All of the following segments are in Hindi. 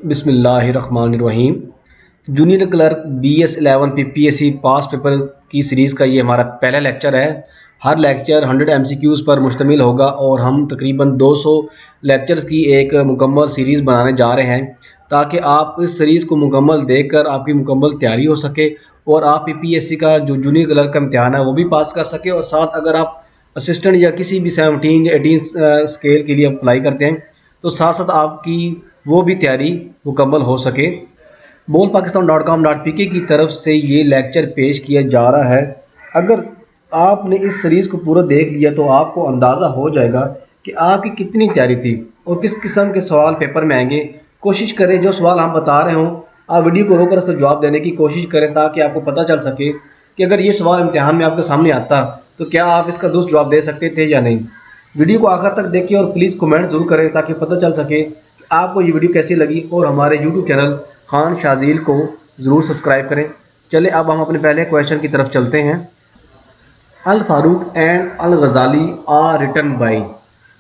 बिस्मिल्लाहिर्रहमानिर्रहीम। जूनियर क्लर्क BS11 PPSC पास पेपर की सीरीज़ का ये हमारा पहला लेक्चर है। हर लेक्चर 100 MCQs पर मुश्तमिल होगा और हम तकरीबन 200 लेक्चर्स की एक मुकम्मल सीरीज़ बनाने जा रहे हैं ताकि आप इस सीरीज़ को मुकम्मल देखकर आपकी मुकम्मल तैयारी हो सके और आप PPSC का जो जूनियर क्लर्क का इम्तिहान है वो भी पास कर सके। और साथ अगर आप असिस्टेंट या किसी भी 17 या 18 स्केल के लिए अप्लाई करते हैं तो साथ साथ आपकी वो भी तैयारी मुकम्मल हो सके। bolpakistan.com.pk की तरफ से ये लेक्चर पेश किया जा रहा है। अगर आपने इस सीरीज़ को पूरा देख लिया तो आपको अंदाज़ा हो जाएगा कि आपकी कितनी तैयारी थी और किस किस्म के सवाल पेपर में आएंगे। कोशिश करें जो सवाल हम बता रहे हों आप वीडियो को रोककर उसका जवाब देने की कोशिश करें ताकि आपको पता चल सके कि अगर ये सवाल इम्तिहान में आपके सामने आता तो क्या आप इसका दुरुस्त जवाब दे सकते थे या नहीं। वीडियो को आखिर तक देखें और प्लीज़ कमेंट ज़रूर करें ताकि पता चल सके कि आपको ये वीडियो कैसी लगी और हमारे यूट्यूब चैनल खान शाजील को ज़रूर सब्सक्राइब करें। चले अब हम अपने पहले क्वेश्चन की तरफ चलते हैं। Al Farooq and Al Ghazali are written by,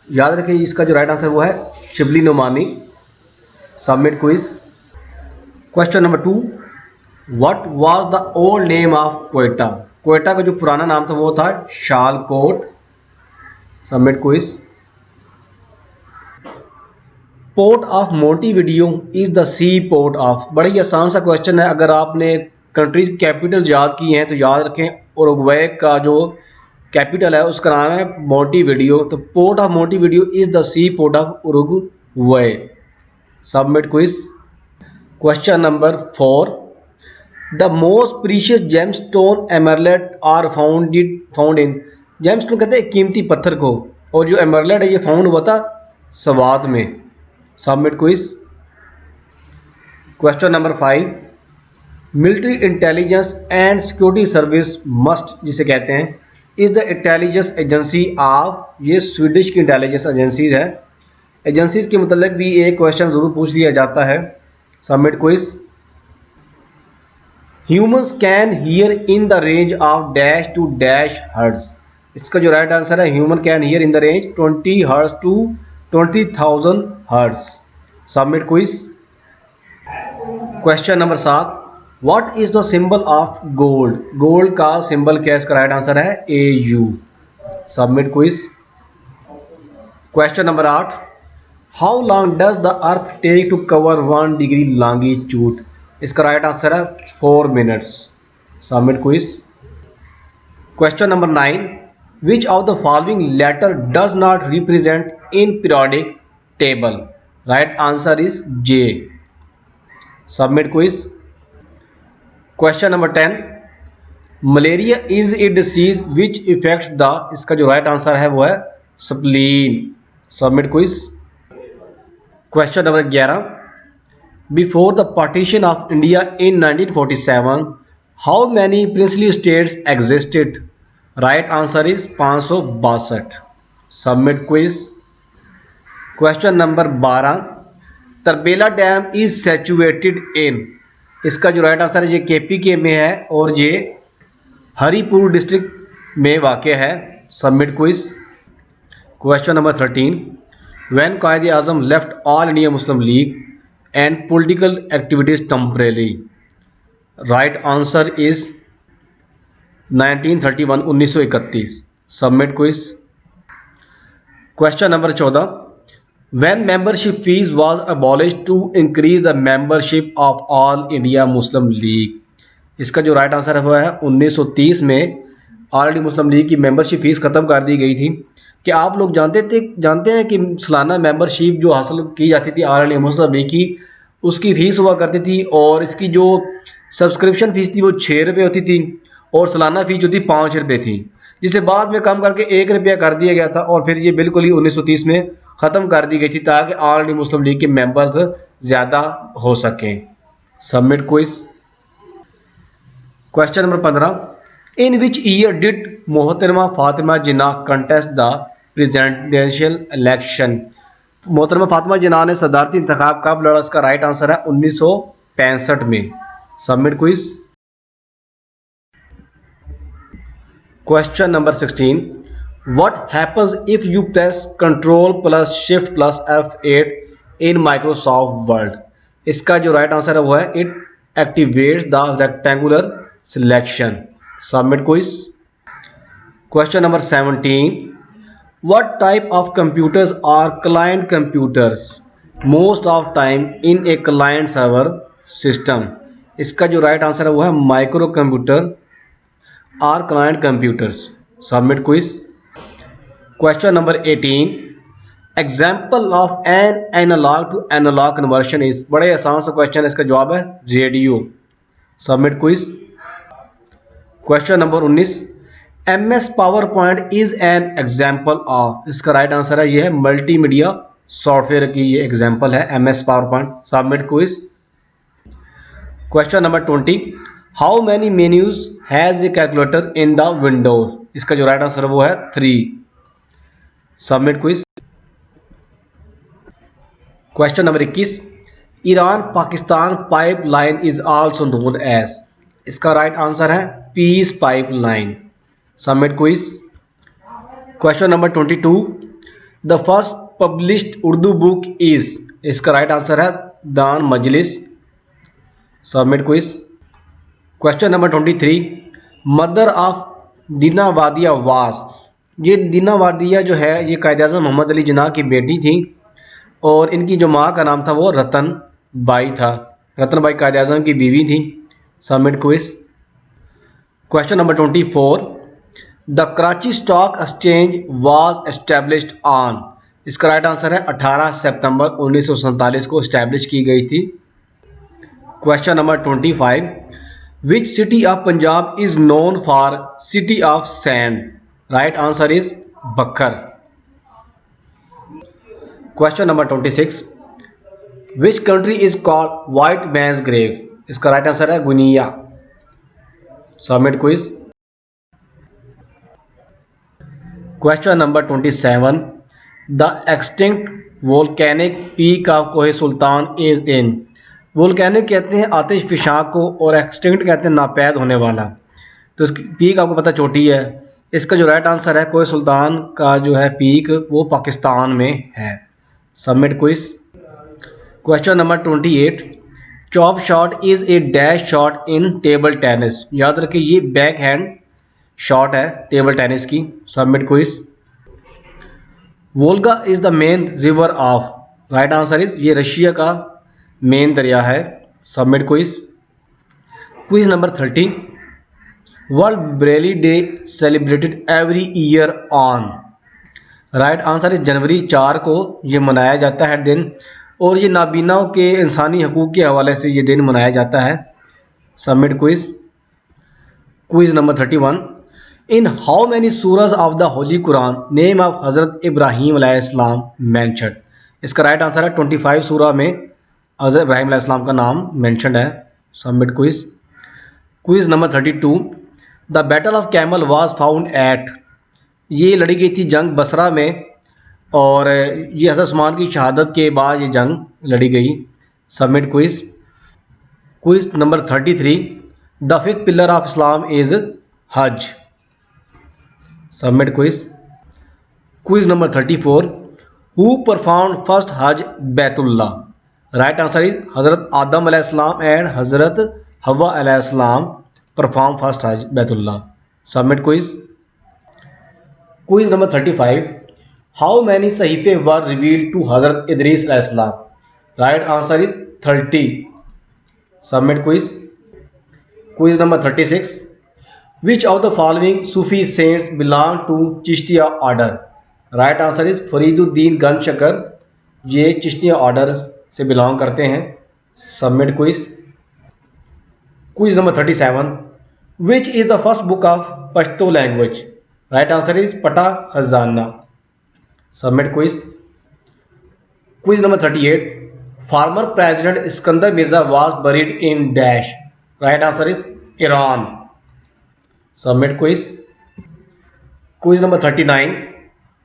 याद रखें इसका जो राइट आंसर वो है Shibli Nomani. Submit quiz. Question number 2, what was the old name of Quetta, Quetta का जो पुराना नाम था वो था Shalkot. Submit quiz. Port of Montevideo is the sea port of, बड़ा ही आसान सा क्वेश्चन है। अगर आपने कंट्रीज कैपिटल याद की हैं तो याद रखें उरुग्वे का जो कैपिटल है उसका नाम है मोंटीविडियो। तो port of Montevideo is the sea port of Uruguay. Submit quiz. Question number 4, the most precious gemstone emerald are found in, gemstone कहते हैं कीमती पत्थर को और जो एमरलेट है ये फाउंड हुआ था सवात में। Submit quiz. Question number 5, military intelligence and security service must जिसे कहते हैं is the intelligence agency of, ये स्वीडिश की इंटेलिजेंस एजेंसी है। एजेंसीज के मतलब भी एक क्वेश्चन ज़रूर पूछ लिया जाता है। Submit quiz. Humans can hear in the range of dash to dash hertz, इसका जो राइट आंसर है human can hear in the range 20 hertz to 20,000 hertz. Submit quiz. Question number 7, what is the symbol of gold, gold का सिंबल क्या है, इसका राइट आंसर है AU। Submit quiz. Question number 8, how long does the earth take to cover 1 degree longitude, इसका राइट आंसर है 4 minutes. Submit quiz. Question number 9, which of the following letter does not represent in periodic table, right answer is J। Submit quiz. Question number 10, malaria is a disease which affects the, इसका जो राइट आंसर है वो है spleen. Submit quiz. Question number 11, before the partition of India in 1947 how many princely states existed, right answer is 562। Submit quiz. Question number 12, Tarbela dam is situated इन, इसका जो राइट आंसर है ये KPK में है और ये हरिपुर डिस्ट्रिक्ट में वाक़ है। Submit quiz. Question number 13, when Quaid-e Azam left all India Muslim League and political activities temporary, right answer is 1931, 1931। Submit quiz. Question number 14, when membership fees was abolished to increase the membership of all India Muslim League, इसका जो राइट आंसर है वो है 1930 में ऑल इंडिया मुस्लिम लीग की मेंबरशिप फ़ीस ख़त्म कर दी गई थी। क्या आप लोग जानते हैं कि सालाना मेंबरशिप जो हासिल की जाती थी ऑल इंडिया मुस्लिम लीग की उसकी फ़ीस हुआ करती थी और इसकी जो सब्सक्रिप्शन फ़ीस थी वो 6 रुपये होती थी और सालाना फ़ीस जो थी 5 रुपये थी, जिसे बाद में कम करके 1 रुपया कर दिया गया था और फिर ये बिल्कुल ही 1930 में ख़त्म कर दी गई थी ताकि ऑल इंडिया मुस्लिम लीग के मेंबर्स ज़्यादा हो सकें। Submit quiz. Question number 15, in which year did मोहतरमा फातिमा जिन्ना कंटेस्ट द प्रेसिडेंशियल इलेक्शन, मोहतरमा फातिमा जिन्ना ने सदारती इंतखाब कब लड़ा, इसका राइट आंसर है 1965 में। Submit quiz. Question number 16, what happens if you press Ctrl plus Shift plus F8 in Microsoft Word, इसका जो राइट आंसर है वो है it activates the rectangular selection. Submit quiz. Question number 17, what type of computers are client computers most of time in a client server system? इसका जो राइट आंसर है वो है माइक्रो कंप्यूटर और client computers. Submit quiz. Question number 18, example of an analog to analog conversion is. बड़े आसान सा क्वेश्चन है, इसका जवाब है radio. Submit quiz. Question number 19, MS power point is an example of. इसका राइट आंसर है ये है मल्टीमीडिया सॉफ्टवेयर की ये एग्जाम्पल है MS power point. Submit quiz. Question number 20, how many menus has a calculator in the Windows. इसका जो राइट आंसर है वो है 3। Submit quiz. Question number 21, Iran Pakistan pipeline is also known as. इसका राइट आंसर है peace pipeline. Submit quiz. Question number 22, the first published Urdu book is. इसका राइट आंसर है Dah Majlis. Submit quiz. Question number 23, mother of दीना वादिया वास। ये दीना वादिया जो है ये कायद-ए-आज़म मोहम्मद अली जिन्ना की बेटी थी और इनकी जो माँ का नाम था वो रतन बाई था। रतन बाई कायद-ए-आज़म की बीवी थी। Submit quiz. Question number 24, the Karachi stock exchange was established on. इसका राइट आंसर है 18 सितंबर 1947 को एस्टेब्लिश की गई थी। Question number 25, which city of Punjab is known for city of sand. Right answer is Bhakkar. Question number 26, which country is called white man's grave. इसका राइट आंसर है Guinea. Submit quiz. Question number 27, the extinct volcanic peak of कोहे सुल्तान इज इन। वोल्केनिक कहते हैं आतिश फिशां को और एक्सटिंक्ट कहते हैं नापैद होने वाला। तो इसकी पीक आपको पता चोटी है। इसका जो राइट आंसर है कोहे सुल्तान का जो है पीक वो पाकिस्तान में है। Submit quiz. Question number 28, chop shot is a dash shot in table tennis. याद रखिए ये बैक हैंड शॉट है टेबल टेनिस की। Submit quiz. Volga is the main river of. Right answer is ये रशिया का मेन दरिया है। Submit quiz. Quiz number 30, world Braille day celebrated every year on. Right answer is जनवरी 4 को ये मनाया जाता है दिन और ये नाबीनाओं के इंसानी हकूक़ के हवाले से ये दिन मनाया जाता है। Submit quiz. Quiz number 31, in how many Suraj of the Holi Quran name of हज़रत इब्राहीम अलैहिस्सलाम मेंशन्ड। इसका राइट आंसर है 25 सूरा में हज़रत इब्राहीम अलैहिस्सलाम का नाम मेंशन्ड है। Submit quiz. Quiz number 32, the battle of camel was found at. ये लड़ी गई थी जंग बसरा में और ये हज़रत उस्मान की शहादत के बाद ये जंग लड़ी गई। Submit quiz. Quiz number 33, the fifth pillar of Islam is Hajj. Submit quiz. Quiz number 34, who perform first Hajj Baitullah. Right answer is हज़रत आदम अलैहिस्सलाम एंड हज़रत हवा अलैहिस्सलाम perform first Hajj Baitullah. Submit quiz. Quiz number 35, how many सहीफे were revealed to Hazrat Idris अलैहिस्सलाम। Right answer is 30। Submit quiz. Quiz number 36, which of the following Sufi saints belong to Chishtia order. Right answer is Fariduddin Ganj Shakar, ये चिश्तिया ऑर्डर से बिलोंग करते हैं। Submit quiz. Quiz number 37, which is the first book of Pashto language. Right answer is Pata Khazana. Submit quiz. Quiz number 38, former president Sikandar Mirza was buried in dash. Right answer is Iran. Submit quiz. Quiz number 39,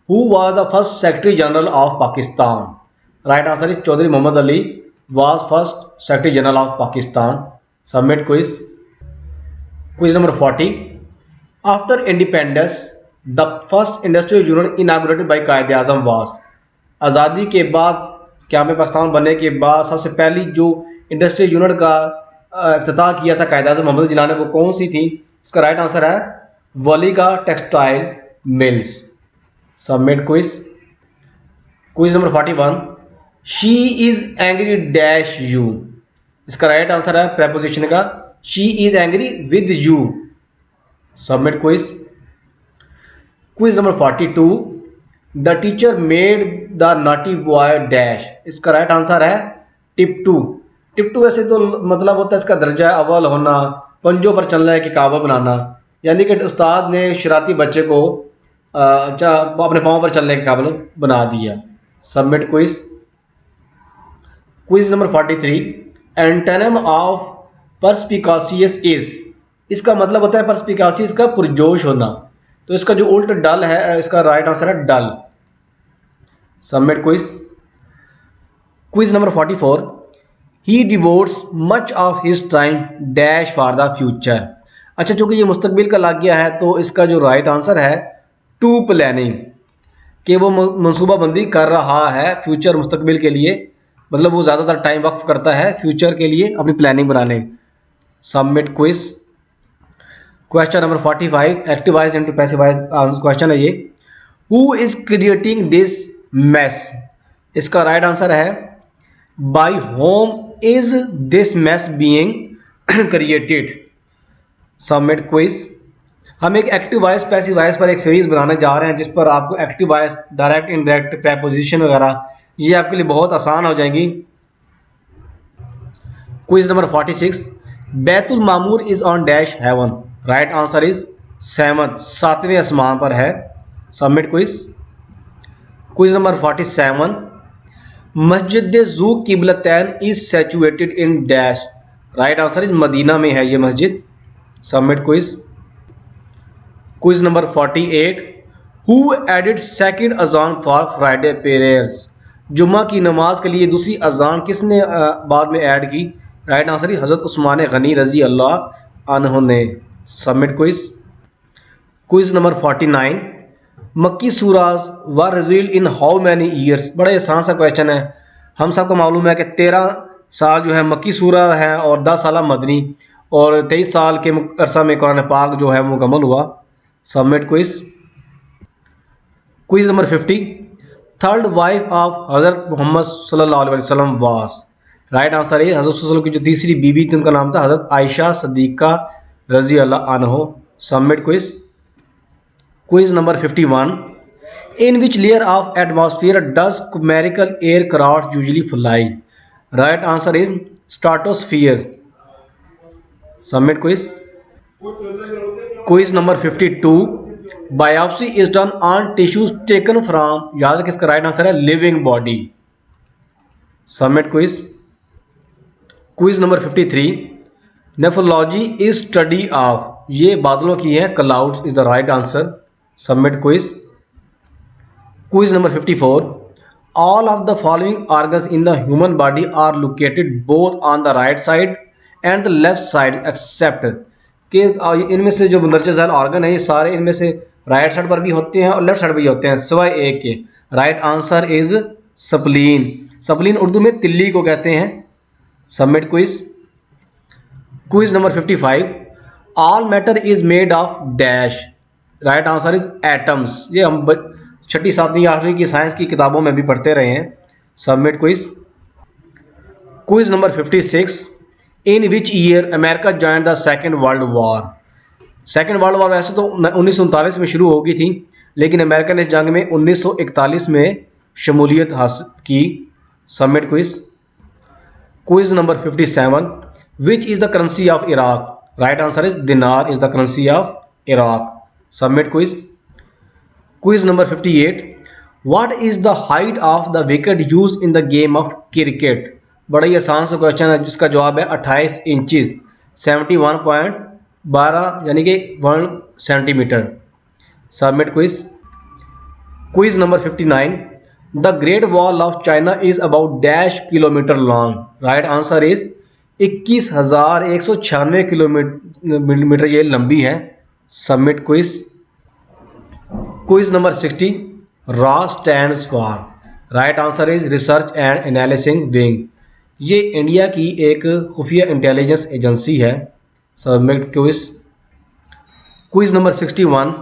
who was the first secretary general of Pakistan. Right answer is Chaudhry Mohammad Ali was first secretary general of Pakistan. Submit quiz. Quiz number 40, after independence the first industrial union inaugurated by Quaid-e-Azam was. आज़ादी के बाद क्या में पाकिस्तान बनने के बाद सबसे पहली जो इंडस्ट्रियल यूनिट का इफ्तिताह किया था कायद आज़म मोहम्मद जिन्ना ने, वो कौन सी थी? इसका राइट आंसर है Valika textile mills. Submit quiz. Quiz number 41, she is angry dash you. इसका राइट आंसर है प्रेपोजिशन का she is angry with you. Submit quiz. Quiz number 42, the teacher made the naughty boy dash. इसका राइट आंसर है टिप टू। टिप टू वैसे तो मतलब होता है इसका दर्जा अव्वल होना, पंजों पर चलने के काबा बनाना, यानी कि उस्ताद ने शरारती बच्चे को अपने पाँव पर चलने के काबिल बना दिया। Submit quiz. Quiz number 43, antonym of perspicacious is. इसका मतलब होता है परस्पिकासियस का पुरजोश होना, तो इसका जो उल्ट डल है, इसका राइट आंसर है dull. Submit quiz. Quiz number 44, he devotes much of his time dash for the future. अच्छा, चूंकि ये मुस्तकबिल का लग गया है तो इसका जो राइट आंसर है टू प्लानिंग, कि वो मनसूबाबंदी कर रहा है फ्यूचर मुस्तकबिल के लिए, मतलब वो ज़्यादातर टाइम वक्फ करता है फ्यूचर के लिए अपनी प्लानिंग बनाने। Submit quiz. Question number 45, activize into passivize question है ये। Who is creating this mess. इसका राइट आंसर है by whom is this mess being created. Submit quiz. हम एक एक्टिव वॉइस पैसिव वॉइस पर एक सीरीज बनाने जा रहे हैं जिस पर आपको active voice, direct indirect preposition वगैरह ये आपके लिए बहुत आसान हो जाएंगी। Quiz number 46, Baitul Mamoor is on dash heaven. Right answer is seventh, सातवें आसमान पर है। Submit quiz. Quiz number 47, Masjid Zul Qiblatain is situated in dash. Right answer is Medina में है ये मस्जिद। Submit quiz. Quiz number 48, who added second azan for Friday prayers. जुम्मा की नमाज के लिए दूसरी अजान किसने बाद में ऐड की? राइट आंसर है हज़रत उस्मान गनी रजी अल्लाह अन्हु ने। Submit quiz. Quiz number 49, Makki surahs were revealed in how many years. बड़ा आसान सा क्वेश्चन है। हम सबको मालूम है कि 13 साल जो है मक्की सूरा है और 10 साल मदनी, और 23 साल के अरसा में कुरान पाक जो है मुकम्मल हुआ। Submit quiz. Quiz number 50, third wife of हज़रत मोहम्मद सल्लल्लाहु अलैहि वसल्लम वास। राइट आंसर है हज़रत सल्लल्लाहु अलैहि वसल्लम की जो तीसरी बीवी थी उनका नाम था हज़रत आयशा सदीक़ा रजी अल्लाह अन्हो। Submit quiz. Quiz number 51, in which layer of atmosphere does commercial aircraft usually fly. Right answer is stratosphere. Submit quiz. Quiz number 52, biopsy is done on tissues taken from. याद रखिए इसका राइट आंसर है living body. Submit quiz. Quiz number 53, nephology is study of. ये बादलों की है, clouds is the right answer. Submit quiz. Quiz number 54, all of the following organs in the human body are located both on the right side and the left side except, कि इनमें से जो मंदरजा झैल ऑर्गन है ये सारे इनमें से राइट साइड पर भी होते हैं और लेफ्ट साइड पर भी होते हैं सिवाय एक के। Right answer is spleen. Spleen Urdu में तिल्ली को कहते हैं। Submit quiz. Quiz number 55, all matter is made of dash. Right answer is atoms. ये हम 6ठी 7वीं 8वीं की साइंस की किताबों में भी पढ़ते रहे हैं। Submit quiz. Quiz number 56, in which year America join the second world war. Second world war वैसे तो 1939 में शुरू हो गई थी, लेकिन अमेरिका ने इस जंग में 1941 में शमूलियत हासिल की। Submit quiz. Quiz number 57, which is the currency of Iraq. Right answer is dinar is the currency of Iraq. Submit quiz. Quiz number 58, what is the height of the wicket use in the game of cricket. बड़ा ही आसान सा क्वेश्चन है जिसका जवाब है 28 इंचज़ 71.12 यानी कि 1 centimetre. Submit quiz. Quiz number 59, the great wall of China is about dash kilometre long. Right answer is 21,196 kilometre ये लंबी है। Submit quiz. Quiz number 60, raw stands for. Right answer is research and analysis wing. ये इंडिया की एक खुफिया इंटेलिजेंस एजेंसी है। Submit quiz. Quiz number 61,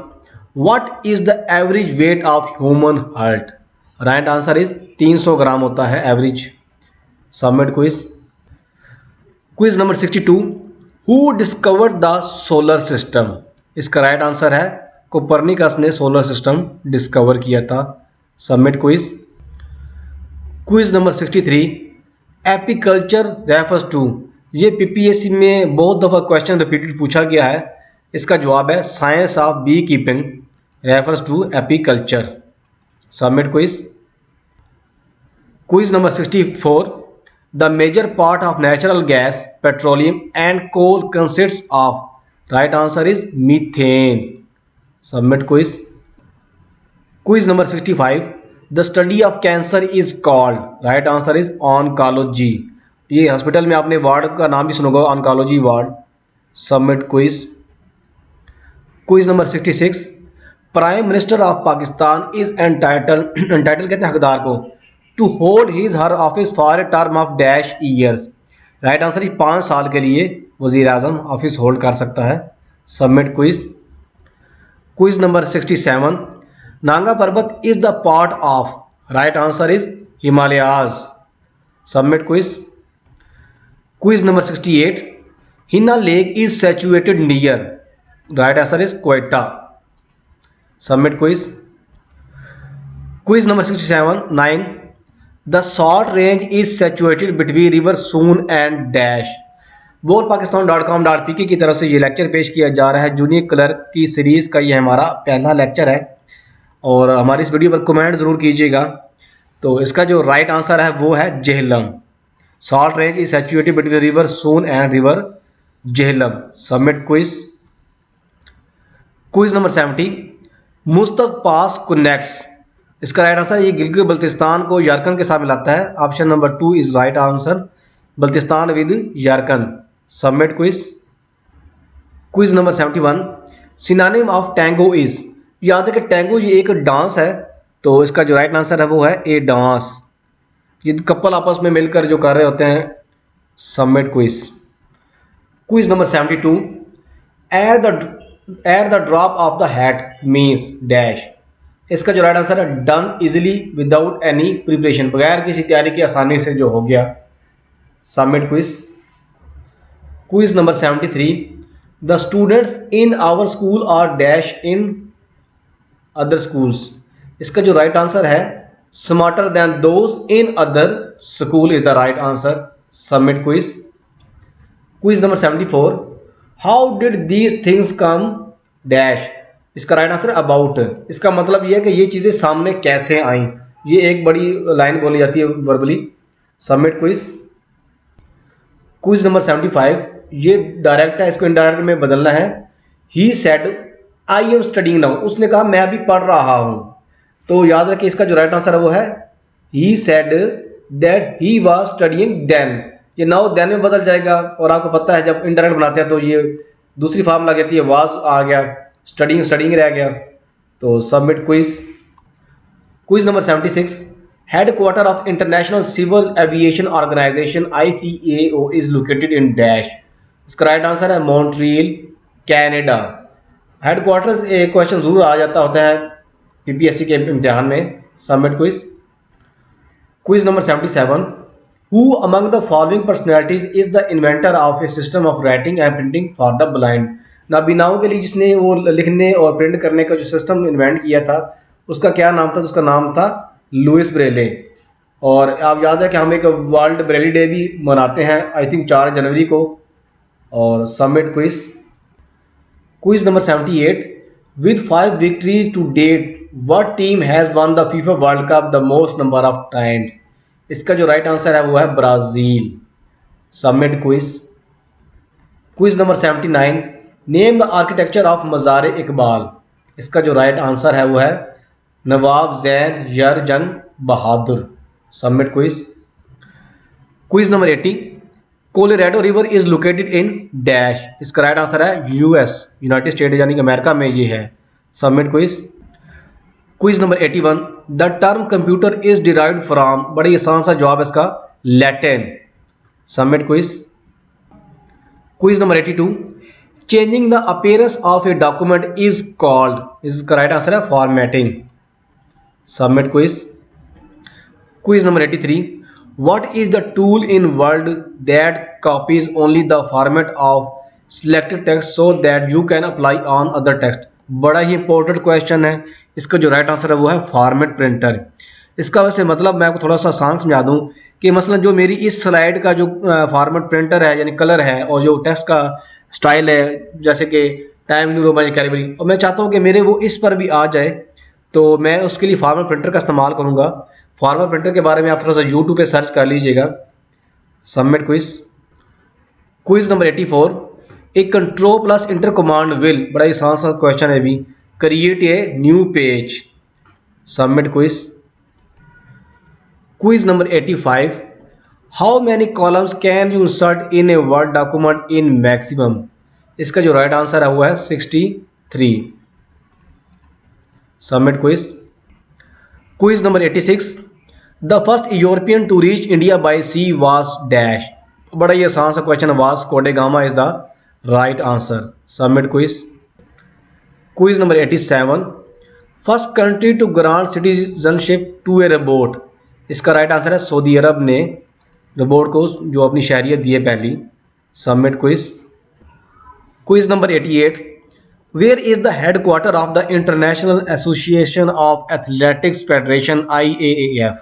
what is the average weight of human heart? Right answer is 300 ग्राम होता है average. Submit quiz. Quiz number 62, who discovered the solar system? इसका राइट आंसर है कोपरनिकस ने सोलर सिस्टम डिस्कवर किया था। Submit quiz. Quiz number 63, apiculture refers to. ये पीपीएससी में बहुत दफ़ा क्वेश्चन रिपीटेड पूछा गया है। इसका जवाब है science of bee keeping refers to apiculture. Submit quiz. Quiz number 64, the major part of natural gas petroleum and coal consists of. Right answer is methane. Submit quiz. Quiz number 65, the study of cancer is called. Right answer is oncology. ये हॉस्पिटल में आपने वार्ड का नाम भी सुनोगा, oncology ward. Submit quiz. Quiz number 66, prime minister of Pakistan is entitled, entitle कहते हैं हकदार को, to hold his her office for a term of dash years. Right answer is 5 साल के लिए वजीर आजम ऑफिस होल्ड कर सकता है। Submit quiz. Quiz number 67, Nanga Parbat is the part of. Right answer is Himalayas. Submit quiz. Quiz number 68, Hanna lake is situated near. Right answer is Quetta. Submit quiz. Quiz number 67, 9, the salt range is situated between river Soan and dash. bolpakistan.com.pk की तरफ से ये लेक्चर पेश किया जा रहा है। जूनियर क्लर्क की सीरीज़ का ये हमारा पहला लेक्चर है और हमारी इस वीडियो पर कमेंट ज़रूर कीजिएगा। तो इसका जो राइट आंसर है वो है Jhelum. Salt range is situated between river Soan and river Jhelum. Submit quiz. Quiz number 70, Mustagh pass connects. इसका राइट आंसर ये गिलगित बल्तिस्तान को यारकन के साथ मिलाता है। Option number 2 is right answer, Baltistan with Yarkand. Submit quiz. Quiz number 71, synonym of tango is. याद है कि टैंगो ये एक डांस है, तो इसका जो राइट आंसर है वो है ए डांस। ये कपल आपस में मिलकर जो कर रहे होते हैं। Submit quiz. Quiz number 72, at the drop of the hat means dash. इसका जो राइट आंसर है done easily without any preparation, बगैर किसी तैयारी की आसानी से जो हो गया। Submit quiz. Quiz number 73, the students in our school are dash in other schools. इसका जो राइट आंसर है smarter than those in other school is the right answer. Submit quiz. Quiz number 74, how did these things come dash. इसका राइट आंसर अबाउट। इसका मतलब यह है कि ये चीज़ें सामने कैसे आई। ये एक बड़ी लाइन बोली जाती है verbally. Submit quiz. Quiz number 75, ये डायरेक्ट है, इसको इनडायरेक्ट में बदलना है। He said I am studying now. उसने कहा मैं अभी पढ़ रहा हूं। तो याद रखिए इसका जो राइट आंसर है वो है he said that he was studying then. ये नाउ देन में बदल जाएगा और आपको पता है जब इनडायरेक्ट बनाते हैं तो ये दूसरी फॉर्म लग जाती है, वाज आ गया, स्टडिंग स्टडिंग रह गया। तो submit quiz. Quiz number 76, headquarter of international civil aviation organization ICAO is located in dash. इसका राइट आंसर है मॉन्ट्रियल, कनाडा। हेडक्वार्टर्स एक क्वेश्चन जरूर आ जाता होता है पीपीएससी के इम्तिहान में। Submit quiz. Quiz number 77, who among the following personalities is the inventor of a system of writing and printing for the blind. नाबीनाओं के लिए जिसने वो लिखने और प्रिंट करने का जो सिस्टम इन्वेंट किया था उसका क्या नाम था? तो उसका नाम था लुइस ब्रेले। और आप याद है कि हम एक वर्ल्ड ब्रेली डे भी मनाते हैं आई थिंक 4 जनवरी को। और submit quiz. Quiz number 78, with 5 victory to date what team has won the FIFA world cup the most number of times. इसका जो राइट आंसर है वो है Brazil. Submit quiz. Quiz number 79, name the architecture of Mazar Iqbal. इसका जो राइट आंसर है वो है नवाब Zaid Yar Jung Bahadur. Submit quiz. Quiz number 80, Colorado river is located in dash. इसका राइट आंसर है यूएस, यूनाइटेड स्टेट यानी कि अमेरिका में ये है। Submit quiz. Quiz number 81, the term computer is derived from. बड़ी आसान सा जवाब इसका Latin. Submit quiz. Quiz number 82, changing the appearance of a document is called, इसका राइट आंसर है formatting. Submit quiz. Quiz number 83, what is the tool in word that copies only the format of selected text so that you can apply on other text. बड़ा ही इंपॉर्टेंट क्वेश्चन है। इसका जो राइट आंसर है वो है फॉर्मेट प्रिंटर। इसका वैसे मतलब मैं आपको थोड़ा सा आसान समझा दूं कि मसलन जो मेरी इस स्लाइड का जो फॉर्मेट प्रिंटर है यानी कलर है और जो टेक्स्ट का स्टाइल है जैसे कि टाइम न्यू रोमन कैलिबरी, और मैं चाहता हूँ कि मेरे वो इस पर भी आ जाए, तो मैं उसके लिए फॉर्मेट प्रिंटर का इस्तेमाल करूँगा। फॉर्मेट प्रिंटर के बारे में आप थोड़ा सा यूट्यूब पे सर्च कर लीजिएगा। Submit quiz. Quiz number 84, a control plus enter command will, बड़ा आसान सा क्वेश्चन है भी, create a new page. Submit quiz. Quiz number 85, how many columns can you insert in a word document in maximum, इसका जो राइट आंसर है वो है 63। Submit quiz. Quiz number 86, the first European to reach India by sea was dash, बड़ा ही आसान सा question, Vasco da Gama is the right answer. Submit quiz. Quiz number 87, first country to grant citizenship to a robot, इसका राइट आंसर है सऊदी अरब ने रोबोट को जो अपनी शहरियत दी है पहली। Submit quiz. Quiz number 88, where is the headquarter of the international association of athletics federation IAAF,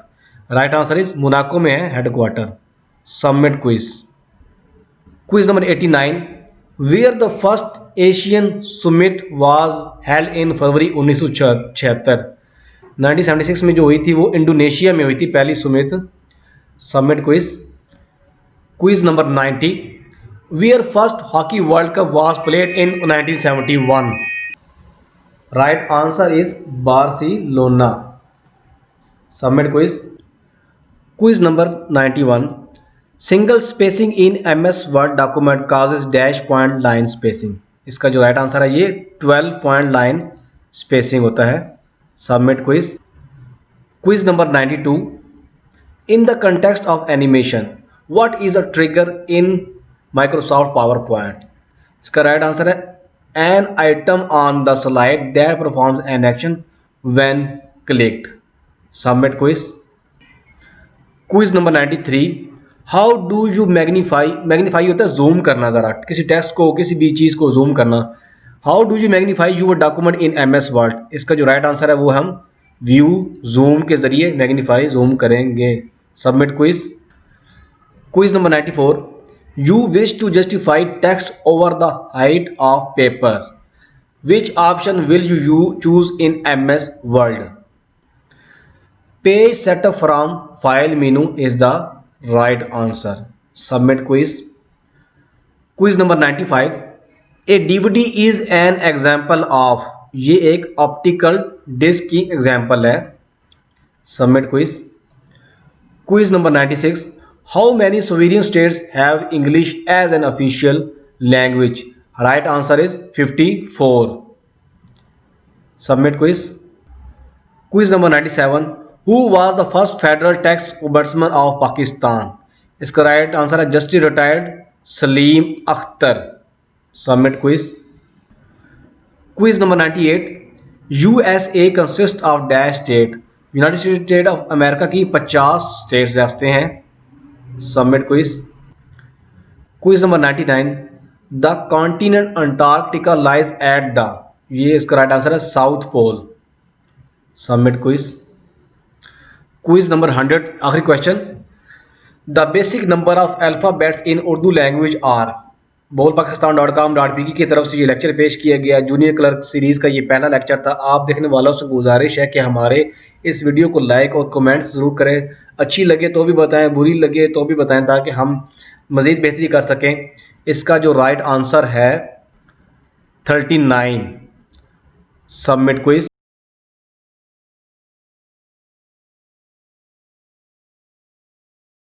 right answer is Monaco में है headquarter. Submit quiz. Quiz number 89, where the first Asian summit was held in फरवरी 1976, 1976 में जो हुई थी वो इंडोनेशिया में हुई थी पहली summit. Submit quiz. Quiz number 90, where first hockey world cup was played in 1971, right answer is Barcelona. Submit quiz. Quiz number 91, single spacing in MS word document causes dash point line spacing, इसका जो राइट आंसर है ये 12 पॉइंट लाइन स्पेसिंग होता है। Submit quiz. Quiz number 92, in the context of animation what is a trigger in Microsoft power point, इसका राइट आंसर है an item on the slide that performs an action when clicked. Submit quiz. Quiz number 93, how do you magnify, magnify होता है जूम करना, ज़रा किसी टेक्स्ट को किसी भी चीज़ को जूम करना। How do you magnify your document in MS word, इसका जो राइट आंसर है वो हम व्यू जूम के जरिए मैग्नीफाई जूम करेंगे। Submit quiz. Quiz number 94, you wish to justify text over the height of paper, which option will you choose in MS word, page setup from file menu is the right answer. Submit quiz. Quiz number 95, a DVD is an example of, ये एक ऑप्टिकल डिस्क की एग्जाम्पल है। Submit quiz. Quiz number 96, how many sovereign states have English as an official language, right answer is 54। Submit quiz. Quiz number 97, who was the first federal tax ombudsman of Pakistan, इसका राइट आंसर है justice retired Salim Akhtar. Submit quiz. Quiz number 98, USA consist of dash state, united state of America की 50 स्टेट्स रियासतें हैं। Submit quiz. Quiz number 99, the continent Antarctica lies at the, ये इसका राइट आंसर है south pole. Submit quiz. Quiz number 100, आखिरी question, the basic number of alphabets in Urdu language are, bolpakistan.com.pk की तरफ से ये लेक्चर पेश किया गया। जूनियर क्लर्क सीरीज़ का ये पहला लेक्चर था। आप देखने वालों से गुजारिश है कि हमारे इस वीडियो को लाइक और कमेंट्स ज़रूर करें, अच्छी लगे तो भी बताएं, बुरी लगे तो भी बताएं, ताकि हम मज़ीद बेहतरी कर सकें। इसका जो राइट आंसर है 39। Submit quiz.